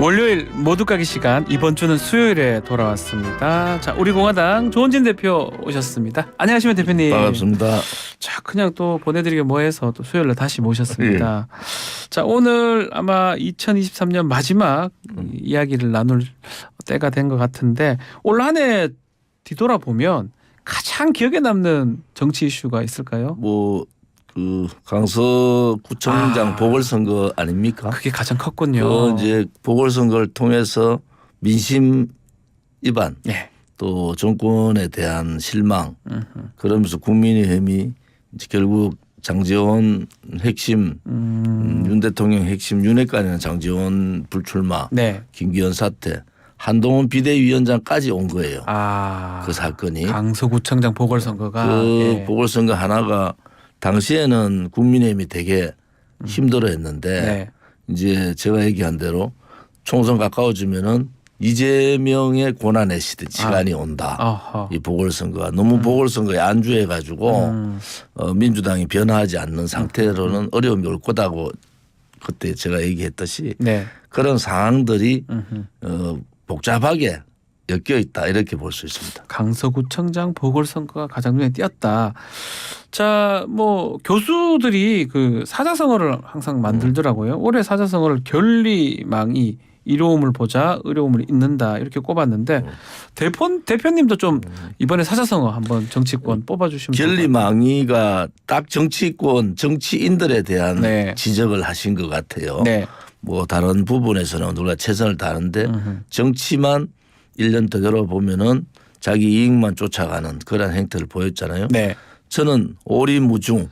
월요일 모두 가기 시간, 이번 주는 수요일에 돌아왔습니다. 자, 우리 공화당 조은진 대표 오셨습니다. 안녕하십니까 대표님. 반갑습니다. 자, 그냥 또 보내드리기 뭐해서 또 수요일에 다시 모셨습니다. 자, 오늘 아마 2023년 마지막 이야기를 나눌 때가 된 것 같은데, 올 한 해 뒤돌아보면 가장 기억에 남는 정치 이슈가 있을까요? 그 강서구청장 보궐선거 아닙니까? 그게 가장 컸군요. 이제 보궐선거를 통해서 민심 위반, 예. 또 정권에 대한 실망, 그러면서 국민의힘이 이제 결국 장제원 핵심, 윤 대통령 핵심 윤핵관이라는 장제원 불출마, 네. 김기현 사태, 한동훈 비대위원장까지 온 거예요. 그 사건이. 강서구청장 보궐선거가. 그 보궐선거 하나가 당시에는 국민의힘이 되게 힘들어했는데 네. 이제 제가 얘기한 대로 총선 가까워지면은 이재명의 고난의 시간이 온다. 어허. 이 보궐선거가 너무 보궐선거에 안주해가지고 민주당이 변화하지 않는 상태로는 어려움이 올 거다고 그때 제가 얘기했듯이 네. 그런 상황들이 복잡하게 엮여 있다 이렇게 볼 수 있습니다. 강서구청장 보궐선거가 가장 눈에 띄었다. 자, 뭐 교수들이 그 사자성어를 항상 만들더라고요. 올해 사자성어를 결리망이 이로움을 보자 의로움을 잇는다 이렇게 꼽았는데 대표님도 좀 이번에 사자성어 한번 정치권 뽑아주시면 결리망이가 딱 정치권 정치인들에 대한 네. 지적을 하신 것 같아요. 네. 뭐 다른 부분에서는 누가 최선을 다하는데 정치만 1년 더 들어보면은 자기 이익만 쫓아가는 그런 행태를 보였잖아요. 네. 저는 오리무중.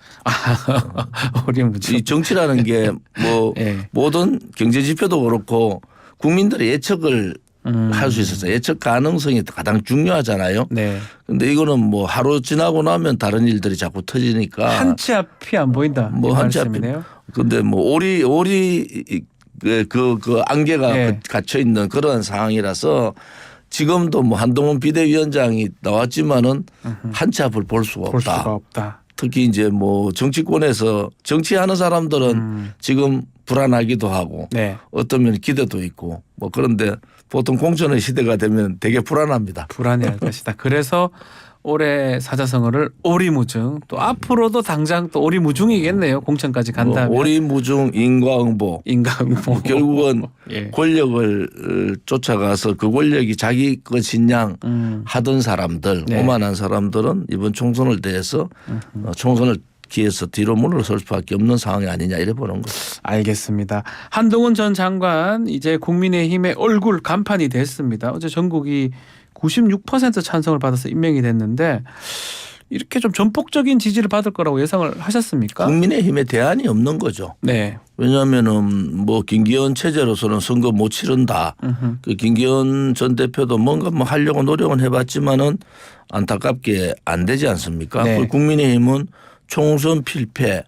오리무중. 이 정치라는 게 뭐 네. 모든 경제 지표도 그렇고 국민들의 예측을 할 수 있었어요. 예측 가능성이 가장 중요하잖아요. 네. 근데 이거는 뭐 하루 지나고 나면 다른 일들이 자꾸 터지니까 한치 앞이 안 보인다. 뭐 한치 앞이. 근데 뭐 오리 그 안개가 네. 갇혀 있는 그런 상황이라서 지금도 뭐 한동훈 비대위원장이 나왔지만은 한치 앞을 볼 수가 없다. 특히 이제 뭐 정치권에서 정치하는 사람들은 지금 불안하기도 하고 네. 어떤 면에 기대도 있고 뭐 그런데 보통 공천의 시대가 되면 되게 불안합니다. 불안해할 것이다. 그래서 올해 사자성어를 오리무중, 또 앞으로도 당장 또 오리무중이겠네요. 공천까지 간다면. 오리무중 인과응보. 결국은 예. 권력을 쫓아가서 그 권력이 자기 것인 양 하던 사람들, 네. 오만한 사람들은 이번 총선을 대해서 총선을 기해서 뒤로 물러설 수밖에 없는 상황이 아니냐 이래 보는 거죠. 알겠습니다. 한동훈 전 장관 이제 국민의힘의 얼굴 간판이 됐습니다. 어제 전국이 96% 찬성을 받아서 임명이 됐는데 이렇게 좀 전폭적인 지지를 받을 거라고 예상을 하셨습니까? 국민의힘에 대안이 없는 거죠. 네. 왜냐하면은 뭐 김기현 체제로서는 선거 못 치른다. 그 김기현 전 대표도 뭔가 뭐 하려고 노력은 해봤지만은 안타깝게 안 되지 않습니까? 네. 국민의힘은 총선 필패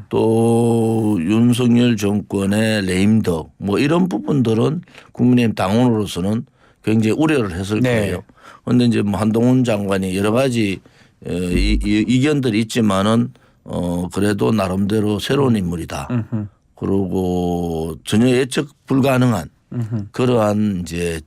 또 윤석열 정권의 레임덕 뭐 이런 부분들은 국민의힘 당원으로서는 굉장히 우려를 했을 네. 거예요. 그런데 이제 뭐 한동훈 장관이 여러 가지 이견들이 있지만은 그래도 나름대로 새로운 인물이다. 그리고 전혀 예측 불가능한 그러한 이제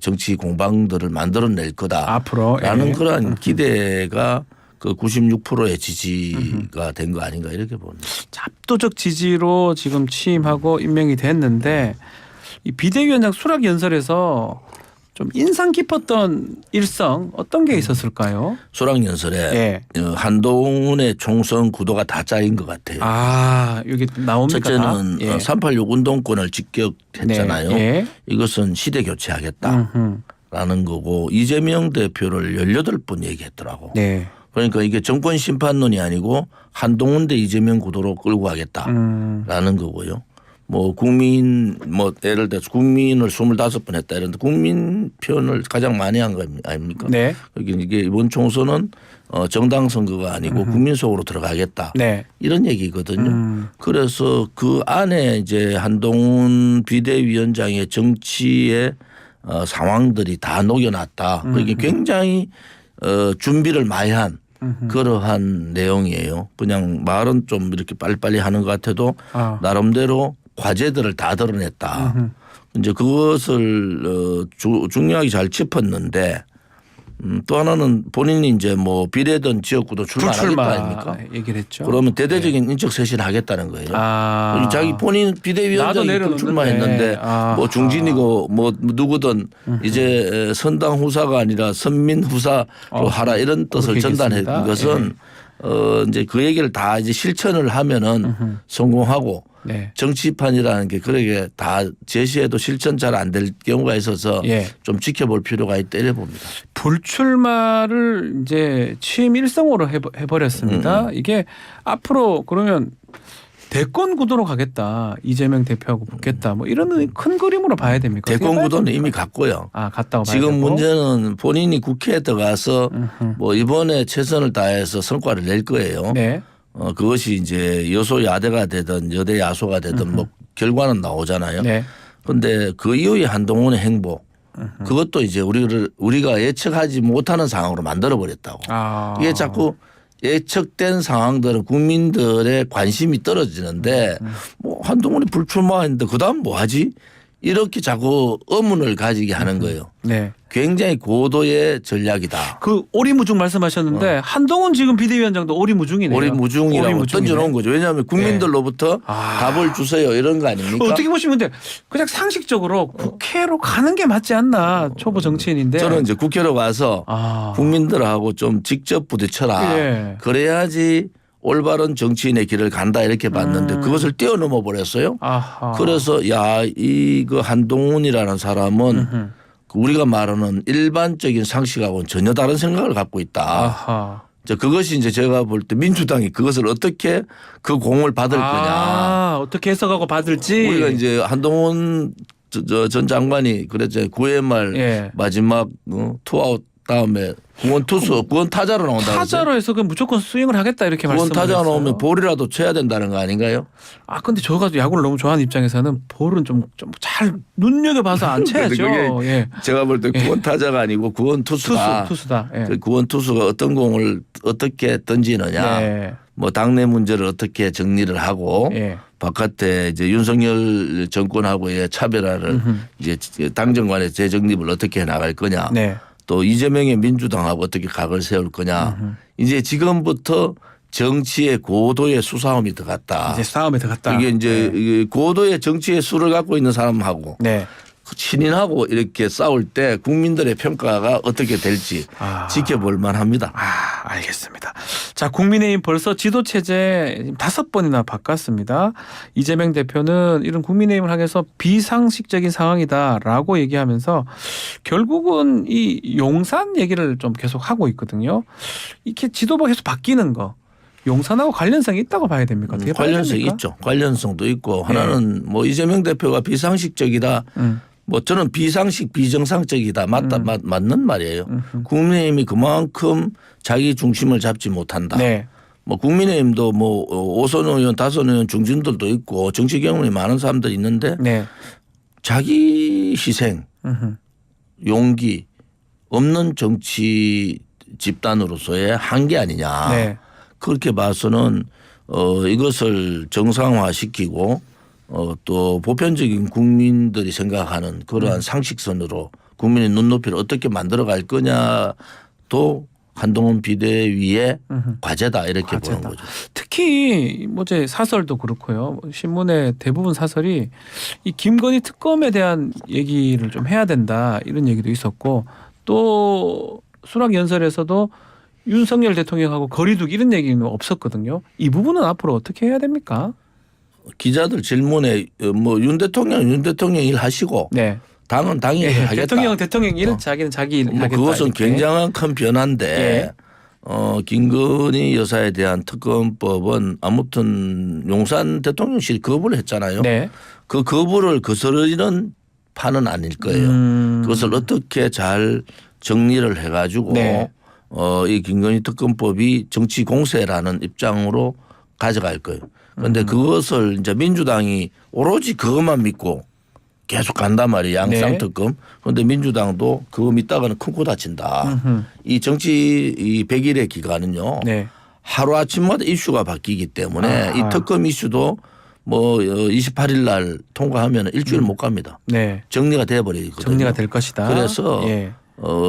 정치 공방들을 만들어낼 거다라는 그러한 기대가 그 96%의 지지가 된 거 아닌가 이렇게 봅니다. 압도적 지지로 지금 취임하고 임명이 됐는데 이 비대위원장 수락 연설에서 좀 인상 깊었던 일성 어떤 게 있었을까요? 수락 연설에 한동훈의 총선 구도가 다 짜인 것 같아요. 아, 여기 나옵니까? 첫째는 386 운동권을 직격했잖아요. 네. 이것은 시대 교체하겠다라는 거고 이재명 대표를 18번 얘기했더라고. 네. 그러니까 이게 정권 심판론이 아니고 한동훈 대 이재명 구도로 끌고 가겠다라는 거고요. 뭐 국민 뭐 예를 들어서 국민을 25번 했다 이런데 국민 표현을 가장 많이 한 거 아닙니까? 네. 이게 이번 총선은 정당 선거가 아니고 국민 속으로 들어가겠다. 네. 이런 얘기거든요. 그래서 그 안에 이제 한동훈 비대위원장의 정치의 상황들이 다 녹여놨다. 그게 굉장히 준비를 많이 한 그러한 내용이에요. 그냥 말은 좀 이렇게 빨리빨리 하는 것 같아도 나름대로 과제들을 다 드러냈다. 이제 그것을 중요하게 잘 짚었는데 또 하나는 본인이 이제 뭐 비례든 지역구도 출마하겠다 아닙니까? 얘기를 했죠. 그러면 대대적인 인적 쇄신을 하겠다는 거예요. 자기 본인 비대위원장이 출마했는데 뭐 중진이고 뭐 누구든 이제 선당 후사가 아니라 선민 후사로 하라 이런 뜻을 전달한 것은 이제 그 얘기를 다 이제 실천을 하면은 성공하고 네. 정치판이라는 게 그렇게 다 제시해도 실천 잘 안 될 경우가 있어서 좀 지켜볼 필요가 있다 이래 봅니다. 불출마를 이제 취임 일성으로 해버렸습니다. 이게 앞으로 그러면 대권 구도로 가겠다. 이재명 대표하고 붙겠다. 뭐 이런 큰 그림으로 봐야 됩니까? 대권 구도는 이미 갔고요. 갔다고 봐야 지금 되고. 문제는 본인이 국회에 들어가서 뭐 이번에 최선을 다해서 성과를 낼 거예요. 네. 그것이 이제 여소야대가 되든 여대 야소가 되든 뭐 결과는 나오잖아요. 네. 그런데 그 이후에 한동훈의 행보 그것도 이제 우리가 예측하지 못하는 상황으로 만들어 버렸다고. 이게 자꾸 예측된 상황들은 국민들의 관심이 떨어지는데 뭐 한동훈이 불출마했는데 그다음 뭐 하지? 이렇게 자꾸 의문을 가지게 하는 거예요. 네. 굉장히 고도의 전략이다. 그 오리무중 말씀하셨는데 한동훈 지금 비대위원장도 오리무중이네요. 오리무중이라고 던져놓은 거죠. 왜냐하면 국민들로부터 답을 주세요 이런 거 아닙니까? 어떻게 보시면 근데 그냥 상식적으로 국회로 가는 게 맞지 않나 초보 정치인인데. 저는 이제 국회로 가서 국민들하고 좀 직접 부딪혀라. 그래야지 올바른 정치인의 길을 간다 이렇게 봤는데 그것을 뛰어넘어 버렸어요. 그래서 이거 한동훈이라는 사람은 우리가 말하는 일반적인 상식하고는 전혀 다른 생각을 갖고 있다. 그것이 이제 제가 볼 때 민주당이 그것을 어떻게 그 공을 받을 거냐. 어떻게 해석하고 받을지. 우리가 이제 한동훈 전 장관이 그랬잖아요. 9회 말 마지막 투아웃 다음에 구원 타자로 나온다. 타자로 해서 그 무조건 스윙을 하겠다 이렇게 말씀을 했어요. 구원 타자 나오면 볼이라도 쳐야 된다는 거 아닌가요? 근데 저가 야구를 너무 좋아하는 입장에서는 볼은 좀 잘 눈여겨봐서 안 쳐야죠. 제가 볼 때 구원 타자가 아니고 구원 투수다. 투수다. 구원 투수가 어떤 공을 어떻게 던지느냐. 뭐 당내 문제를 어떻게 정리를 하고 바깥에 이제 윤석열 정권하고의 차별화를 이제 당정간의 재정립을 어떻게 해 나갈 거냐. 또 이재명의 민주당하고 어떻게 각을 세울 거냐. 이제 지금부터 정치의 고도의 수싸움이 들어갔다. 이제 싸움에 들어갔다. 이게 이제 고도의 정치의 수를 갖고 있는 사람하고 친인하고 이렇게 싸울 때 국민들의 평가가 어떻게 될지 지켜볼 만합니다. 알겠습니다. 자, 국민의힘 벌써 지도체제 5번이나 바꿨습니다. 이재명 대표는 이런 국민의힘을 향해서 비상식적인 상황이다라고 얘기하면서 결국은 이 용산 얘기를 좀 계속 하고 있거든요. 이렇게 지도부가 계속 바뀌는 거. 용산하고 관련성이 있다고 봐야 됩니까? 어떻게 관련성이 있죠. 관련성도 있고 하나는 뭐 이재명 대표가 비상식적이다. 뭐 저는 비상식 비정상적이다. 맞는 말이에요. 국민의힘이 그만큼 자기 중심을 잡지 못한다. 뭐 국민의힘도 뭐 5선 의원, 5선 의원 중진들도 있고 정치 경험이 많은 사람들이 있는데 자기 희생, 용기 없는 정치 집단으로서의 한계 아니냐. 그렇게 봐서는 이것을 정상화시키고 또 보편적인 국민들이 생각하는 그러한 상식선으로 국민의 눈높이를 어떻게 만들어갈 거냐도 한동훈 비대위의 과제다 이렇게 보는 거죠. 특히 뭐 제 사설도 그렇고요. 신문의 대부분 사설이 이 김건희 특검에 대한 얘기를 좀 해야 된다 이런 얘기도 있었고 또 수락 연설에서도 윤석열 대통령하고 거리두기 이런 얘기는 없었거든요. 이 부분은 앞으로 어떻게 해야 됩니까? 기자들 질문에 뭐 윤 대통령 일 하시고 당은 당이 하겠다. 대통령 일 자기는 자기 일 하겠다. 그것은 이렇게. 굉장한 큰 변화인데 김건희 여사에 대한 특검법은 아무튼 용산 대통령실이 거부를 했잖아요. 그 거부를 거스르는 판은 아닐 거예요. 그것을 어떻게 잘 정리를 해가지고 이 김건희 특검법이 정치 공세라는 입장으로 가져갈 거예요. 그런데 그것을 이제 민주당이 오로지 그것만 믿고 계속 간단 말이에요. 양쌍 네. 특검. 그런데 민주당도 그거 믿다가는 큰 코 다친다. 이 정치 이 100일의 기간은요. 네. 하루아침마다 이슈가 바뀌기 때문에 이 특검 이슈도 뭐 28일 날 통과하면 일주일 못 갑니다. 네. 정리가 돼버리거든요. 정리가 될 것이다. 그래서 예.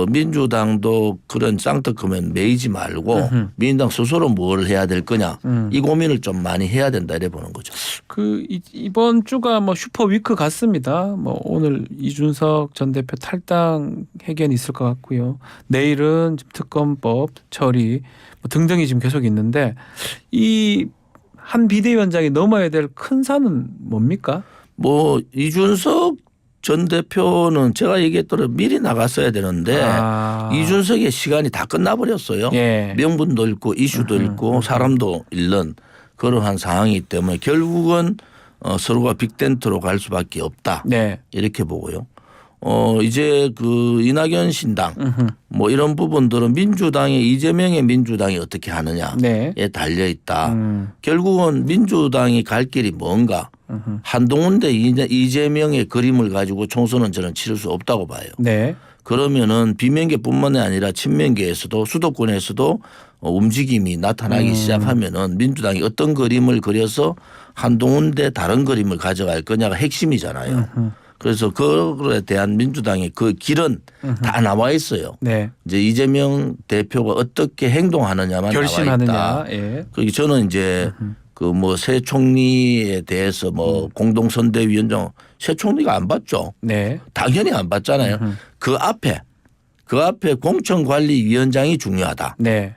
민주당도 그런 쌍특검에 매이지 말고 민주당 스스로 뭘 해야 될 거냐 이 고민을 좀 많이 해야 된다 이래 보는 거죠. 그 이번 주가 뭐 슈퍼 위크 같습니다. 뭐 오늘 이준석 전 대표 탈당 회견이 있을 것 같고요. 내일은 특검법 처리 뭐 등등이 지금 계속 있는데 이 한 비대위원장이 넘어야 될 큰 산은 뭡니까? 뭐 이준석 전 대표는 제가 얘기했더니 미리 나갔어야 되는데 이준석의 시간이 다 끝나버렸어요. 예. 명분도 잃고 이슈도 잃고 사람도 잃는 그러한 상황이기 때문에 결국은 서로가 빅텐트로 갈 수밖에 없다. 네. 이렇게 보고요. 이제 그 이낙연 신당 뭐 이런 부분들은 민주당의 이재명의 민주당이 어떻게 하느냐에 네. 달려 있다. 결국은 민주당이 갈 길이 뭔가 한동훈 대 이재명의 그림을 가지고 총선은 저는 치를 수 없다고 봐요. 네. 그러면은 비명계뿐만이 아니라 친명계에서도 수도권에서도 움직임이 나타나기 시작하면은 민주당이 어떤 그림을 그려서 한동훈 대 다른 그림을 가져갈 거냐가 핵심이잖아요. 그래서 그거에 대한 민주당의 그 길은 다 나와 있어요. 네. 이제 이재명 대표가 어떻게 행동하느냐만 결심하느냐. 나와 있다. 예. 그리고 저는 이제 그 뭐 새 총리에 대해서 뭐 공동선대위원장 새 총리가 안 받죠. 네. 당연히 안 받잖아요. 그 앞에 공천관리위원장이 중요하다. 네.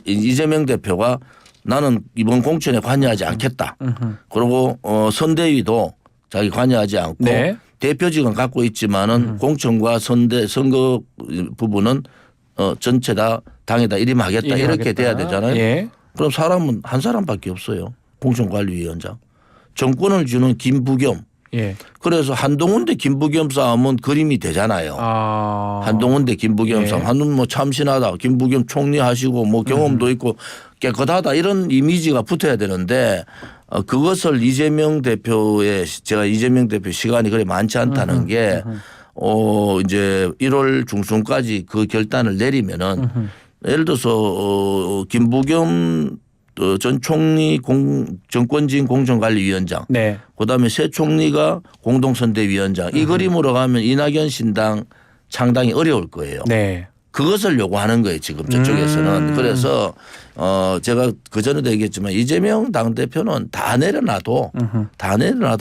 이재명 대표가 나는 이번 공천에 관여하지 않겠다. 그리고 선대위도 자기 관여하지 않고 네. 대표직은 갖고 있지만은 공천과 선거 부분은 전체 다 당에다 일임하겠다 이렇게 일임하겠다. 돼야 되잖아요. 예. 그럼 사람은 한 사람밖에 없어요. 공천관리위원장. 정권을 주는 김부겸. 예. 그래서 한동훈 대 김부겸 싸움은 그림이 되잖아요. 한동훈 대 김부겸 예. 싸움. 한동훈 뭐 참신하다. 김부겸 총리하시고 뭐 경험도 있고 깨끗하다 이런 이미지가 붙어야 되는데 그것을 이재명 대표의 제가 이재명 대표 시간이 그리 많지 않다는 게 이제 1월 중순까지 그 결단을 내리면은 예를 들어서 김부겸 전 총리 정권지휘 공천관리위원장 네. 그다음에 새 총리가 공동선대위원장 이 그림으로 가면 이낙연 신당 창당이 어려울 거예요. 네. 그것을 요구하는 거예요 지금 저쪽에서는. 그래서 제가 그전에도 얘기했지만 이재명 당대표는 다 내려놔도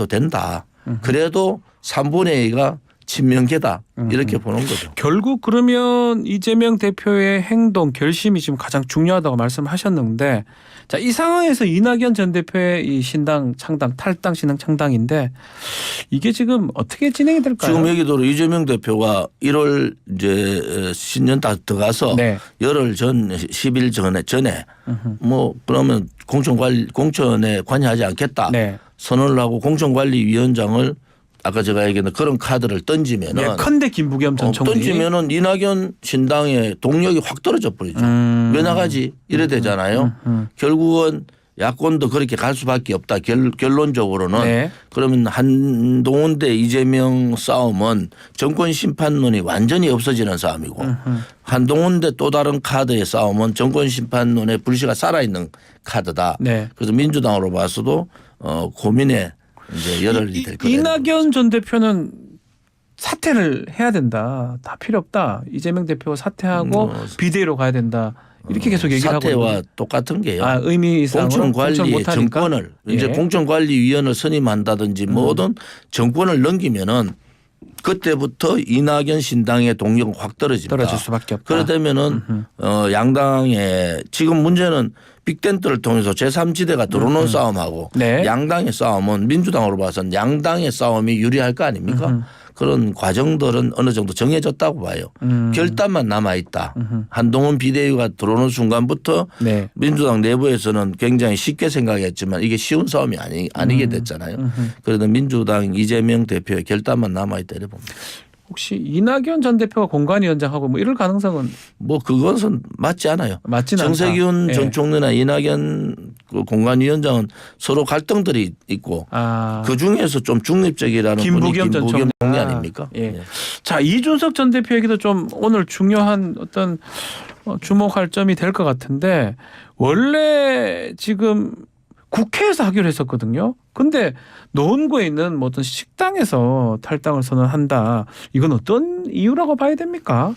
된다. 그래도 3분의 2가 친명계다 이렇게 보는 거죠. 결국 그러면 이재명 대표의 행동 결심이 지금 가장 중요하다고 말씀하셨는데 자, 이 상황에서 이낙연 전 대표의 이 신당 창당 탈당 신당 창당인데 이게 지금 어떻게 진행이 될까요? 지금 얘기대로 이재명 대표가 1월 이제 신년 다 들어가서 네. 열흘 전 10일 전에 뭐 그러면 공천에 관여하지 않겠다 네. 선언을 하고 공천관리위원장을 아까 제가 얘기했던 그런 카드를 던지면은 네, 컨대 김부겸 전 총리 던지면은 이낙연 신당의 동력이 확 떨어져 버리죠. 왜 나가지? 이래 되잖아요. 결국은 야권도 그렇게 갈 수밖에 없다. 결론적으로는 네. 그러면 한동훈 대 이재명 싸움은 정권 심판론이 완전히 없어지는 싸움이고 한동훈 대 또 다른 카드의 싸움은 정권 심판론의 불씨가 살아있는 카드다. 네. 그래서 민주당으로 봐서도 고민에 이제 열흘이 될 거예요. 이낙연 전 대표는 사퇴를 해야 된다. 다 필요 없다. 이재명 대표 사퇴하고 비대위로 가야 된다. 이렇게 계속 얘기를 하고 사퇴와 똑같은 게요. 의미상으로 공천관리의 정권을 이제 공천관리위원을 선임한다든지 뭐든 정권을 넘기면은 그때부터 이낙연 신당의 동력은 확 떨어집니다. 떨어질 수밖에 없다. 그러다면은 양당의 지금 문제는 빅텐트를 통해서 제3지대가 들어오는 싸움하고 네. 양당의 싸움은 민주당으로 봐서는 양당의 싸움이 유리할 거 아닙니까? 그런 과정들은 어느 정도 정해졌다고 봐요. 결단만 남아있다. 한동훈 비대위가 들어오는 순간부터 네. 민주당 내부에서는 굉장히 쉽게 생각했지만 이게 쉬운 싸움이 아니게 됐잖아요. 그래도 민주당 이재명 대표의 결단만 남아있다 이래 봅니다. 혹시 이낙연 전 대표가 공관위원장하고 뭐 이럴 가능성은 뭐 그것은 맞지 않아요. 맞지는 정세균 않다. 전 총리나 이낙연 그 공관위원장은 서로 갈등들이 있고 그 중에서 좀 중립적이라는 분이 김부겸 전 김부겸 총리 총리. 아닙니까? 예. 예. 자, 이준석 전 대표 얘기도 좀 오늘 중요한 어떤 주목할 점이 될 것 같은데 원래 지금 국회에서 하기로 했었거든요. 근데 노원구에 있는 뭐 어떤 식당에서 탈당을 선언한다. 이건 어떤 이유라고 봐야 됩니까?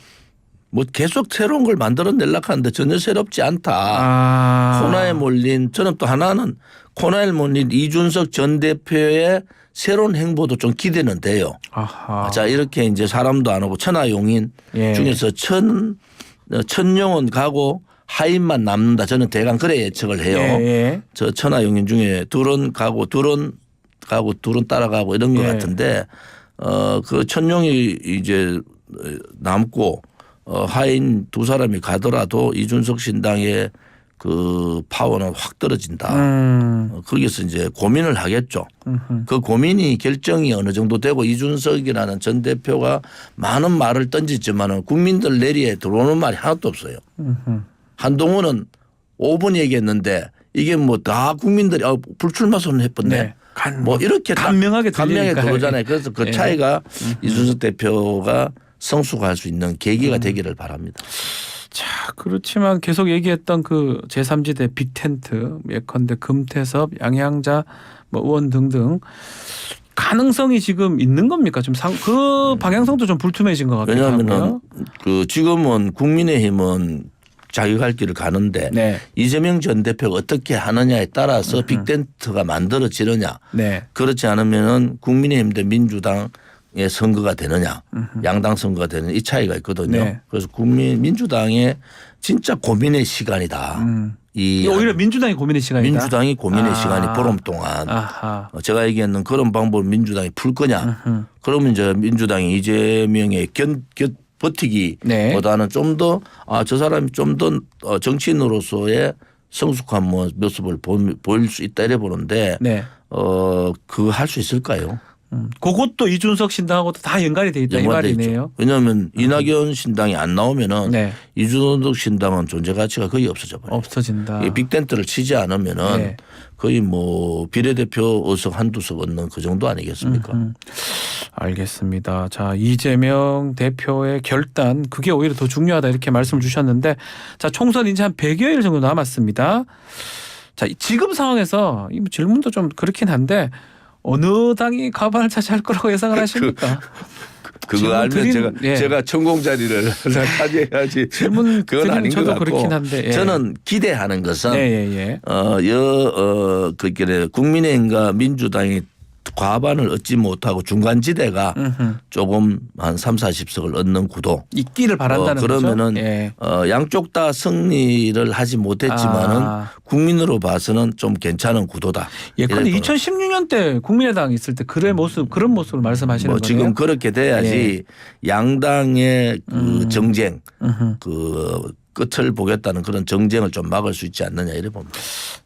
뭐 계속 새로운 걸 만들어내려고 하는데 전혀 새롭지 않다. 코너에 몰린 저는 또 하나는 코너에 몰린 이준석 전 대표의 새로운 행보도 좀 기대는 돼요. 아하. 자 이렇게 이제 사람도 안 오고 천하용인 예. 중에서 천용은 가고 하인만 남는다. 저는 대강 그래 예측을 해요. 예. 저 천하용인 중에 둘은 가고 둘은 따라가고 이런 것 예. 같은데 그 천용이 이제 남고 하인 두 사람이 가더라도 이준석 신당의 그 파워는 확 떨어진다. 거기서 이제 고민을 하겠죠. 그 고민이 결정이 어느 정도 되고 이준석이라는 전 대표가 많은 말을 던지지만은 국민들 내리에 들어오는 말이 하나도 없어요. 한동훈은 5분 얘기했는데 이게 뭐 다 국민들이 불출마 선언했었네. 네. 뭐 이렇게 간명하게 들어오잖아요. 그래서 그 차이가 이준석 대표가 성숙할 수 있는 계기가 되기를 바랍니다. 자, 그렇지만 계속 얘기했던 그 제3지대 빅텐트, 예컨대 금태섭, 양양자 뭐 의원 등등 가능성이 지금 있는 겁니까? 좀 그 방향성도 좀 불투명해진 것 같기도 하고요. 왜냐하면 그 지금은 국민의힘은 자기 갈 길을 가는데 네. 이재명 전 대표가 어떻게 하느냐에 따라서 빅텐트가 만들어지느냐. 네. 그렇지 않으면은 국민의힘 대 민주당의 선거가 되느냐, 양당 선거가 되느냐 이 차이가 있거든요. 네. 그래서 민주당의 진짜 고민의 시간이다. 이 오히려 민주당이 고민의 시간이다. 민주당이 고민의 시간이 보름 동안 아하. 제가 얘기했는 그런 방법을 민주당이 풀 거냐. 그러면 이제 민주당이 이재명의 버티기보다는 좀 더 저 사람이 좀 더 정치인으로서의 성숙한 모습을 보일 수 있다 이래 보는데 네. 그거 할 수 있을까요? 그것도 이준석 신당하고도 다 연관이 돼 있다 이 말이네요. 왜냐하면 이낙연 신당이 안 나오면은 네. 이준석 신당은 존재 가치가 거의 없어져 버려요. 없어진다. 이 빅텐트를 치지 않으면은 네. 거의 뭐 비례대표 의석 한두 석 얻는 그 정도 아니겠습니까? 알겠습니다. 자, 이재명 대표의 결단 그게 오히려 더 중요하다 이렇게 말씀을 주셨는데 자, 총선 이제 한 100여일 정도 남았습니다. 자, 지금 상황에서 이 질문도 좀 그렇긴 한데 어느 당이 가반을 차지할 거라고 예상을 하십니까? 그거 알면 제가 천공 자리를 차지해야지. 질문 그건 아닌 것 같고. 그렇긴 한데 저는 기대하는 것은 예. 국민의힘과 민주당이 과반을 얻지 못하고 중간지대가 조금 한 3, 40석을 얻는 구도. 있기를 바란다는 그러면은 거죠? 예. 양쪽 다 승리를 하지 못했지만은 국민으로 봐서는 좀 괜찮은 구도다. 예컨대 2016년 때 국민의당 있을 때 그런 모습을 말씀하시는 거예요? 지금 그렇게 돼야지 양당의 그 정쟁 그 끝을 보겠다는 그런 정쟁을 좀 막을 수 있지 않느냐 이래 봅니다.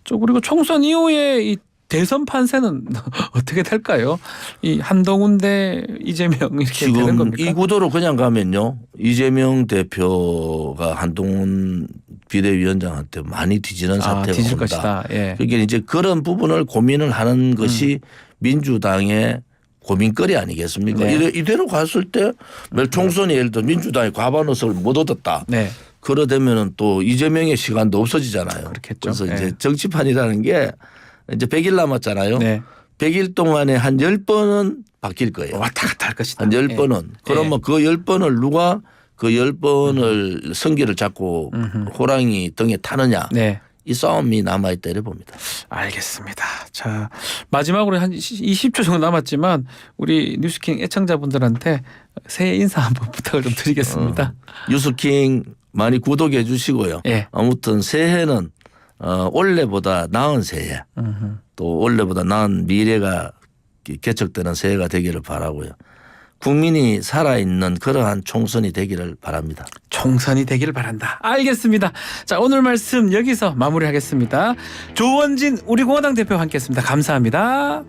그리고 총선 이후에 이 대선 판세는 어떻게 될까요? 이 한동훈 대 이재명 이렇게 되는 지금 겁니까? 이 구도로 그냥 가면요. 이재명 대표가 한동훈 비대위원장한테 많이 뒤지는 사태가 뒤질 온다. 것이다. 예. 그러니까 이제 그런 부분을 고민을 하는 것이 민주당의 고민거리 아니겠습니까? 네. 이대로 갔을 때 총선이 예를 들어 민주당이 과반 의석을 못 얻었다. 네. 그러되면은 또 이재명의 시간도 없어지잖아요. 그렇겠죠. 그래서 네. 이제 정치판이라는 게 이제 100일 남았잖아요. 네. 100일 동안에 한 10번은 바뀔 거예요. 왔다 갔다 할 것이다. 한 10번은. 그러면 그 10번을 누가 그 10번을 성기를 잡고 호랑이 등에 타느냐. 네. 이 싸움이 남아있다 이래 봅니다. 알겠습니다. 자, 마지막으로 한 20초 정도 남았지만 우리 뉴스킹 애청자분들한테 새해 인사 한번 부탁을 좀 드리겠습니다. 뉴스킹 많이 구독해 주시고요. 예. 아무튼 새해는 올해보다 나은 새해 또 올해보다 나은 미래가 개척되는 새해가 되기를 바라고요. 국민이 살아있는 그러한 총선이 되기를 바랍니다. 총선이 되기를 바란다. 알겠습니다. 자, 오늘 말씀 여기서 마무리하겠습니다. 조원진 우리공화당 대표와 함께했습니다. 감사합니다.